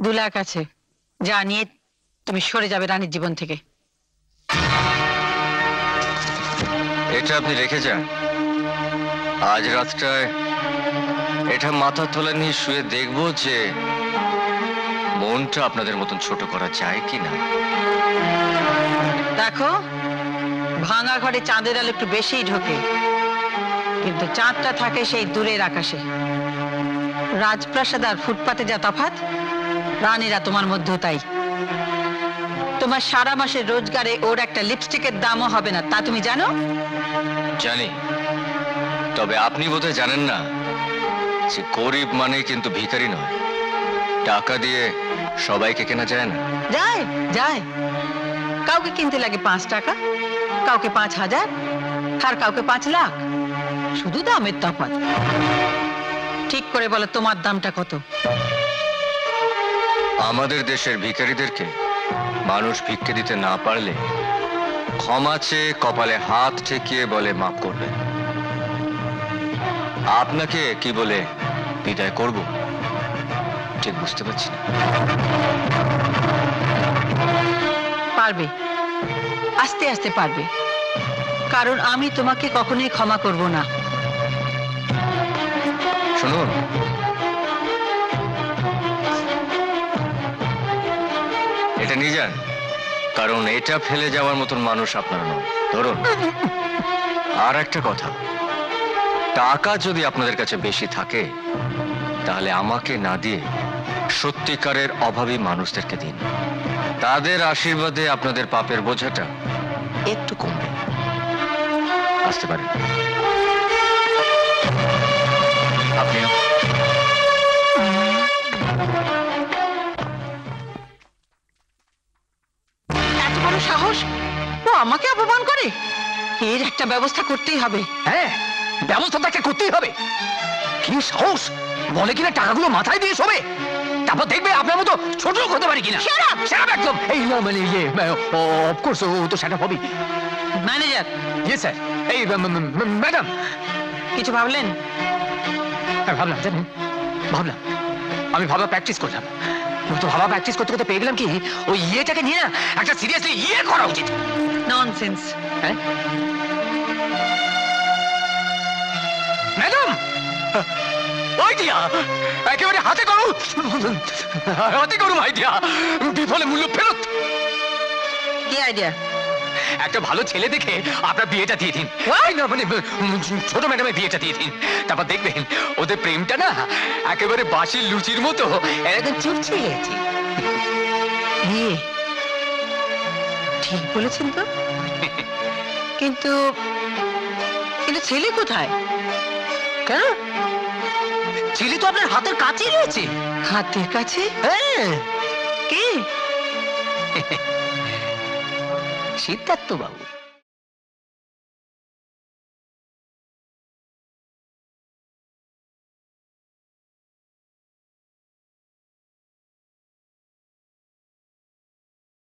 2 লাখ আছে, যা নিয়ে তুমি সরে যাবে রানীর জীবন থেকে। এটা আপনি রেখে যান। আজ রাতটায় এটা মাথা তোলা নিয়ে শুয়ে দেখবো যে মনটা আপনাদের মতন ছোট করা যায় কিনা। দেখো, ভাঙা ঘরে চাঁদের আলো একটু বেশিই ঢোকে, কিন্তু চাঁদটা থাকে সেই দূরের আকাশে। রাজপ্রাসাদ আর ফুটপাতে যা তফাৎ, রানীরা তোমার মধ্যেও তাই। তোমার সারা মাসের রোজগারে ওর একটা লিপস্টিকের দামও হবে না, তা তুমি জানো? জানি, তবে আপনি বোধহয় জানেন না যে গরিব মানে কিন্তু ভিখারি নয়। টাকা দিয়ে সবাইকে কেনা যায় না। যায় যায়, কাউকে কিনতে লাগে 5 টাকা, কাউকে 5,000, আর কাউকে 5 লাখ। শুধু দামের তফাৎ। ঠিক করে বলো, তোমার দামটা কত? আমাদের দেশের ভিখারিদেরকে মানুষ ভিক্ষে দিতে না পারলে ক্ষমা চেয়ে কপালে হাত ঠেকিয়ে বলে মাফ করবে। আপনাকে কি বলে বিদায় করব ঠিক বুঝতে পারছি না। পারবে, আস্তে আস্তে পারবে, কারণ আমি তোমাকে কখনোই ক্ষমা করব না। শুনুন, এটা নিয়ে যান, কারণ এটা ফেলে যাওয়ার মতন মানুষ আপনার নয়। ধরুন। আর একটা কথা, টাকা যদি আপনাদের কাছে বেশি থাকে তাহলে আমাকে না দিয়ে সত্যিকারের অভাবী মানুষদেরকে দিন। তাদের আশীর্বাদে আপনাদের পাপের বোঝাটা একটু কমবে। আসতে পারেন আপনিও। এত বড় সাহস, ও আমাকে অপমান করে! এর একটা ব্যবস্থা করতেই হবে। হ্যাঁ, ব্যবস্থা তো একটা করতেই হবে। কি সাহস, বলে কিনা টাকাগুলো মাথায় দিয়ে শোবে, তারপর দেখবে আপনার মতো ছোট লোক হতে পারে কিনা। সেরাপ একদম। এই মানে অফকোর্স ও তো সেটা হবে। ম্যানেজার। ইয়ে স্যার। এই ম্যাডাম, কিছু ভাবলেন? ভাবলাম, জানেন, আমি প্র্যাকটিস করলাম। তো প্র্যাকটিস করতে করতে পেয়ে গেলাম কি, ওই ইয়েটাকে নিয়ে না একটা সিরিয়াসলি ইয়ে করা উচিত। ননসেন্স। হ্যাঁ ম্যাডাম, আইডিয়া একেবারে হাতে করুন আইডিয়া, বিফলে মূল্য ফেরত। কি আইডিয়া? একটা ভালো ছেলে দেখে আপনার বিয়েটা দিয়ে দিন। মানে ছোট ম্যাডামের বিয়েটা দিয়ে দিন, তারপর দেখবেন ওদের প্রেমটা না একেবারে বাসির লুচির মতো একদম চুপচে গেছে। ঠিক বলেছেন তো, কিন্তু কিন্তু ছেলে কোথায়? কেন? ছেলে তো আপনার হাতের কাছেই রয়েছে। হাতের কাছে? হ্যাঁ। কে? সিদ্ধার্থ বাবু।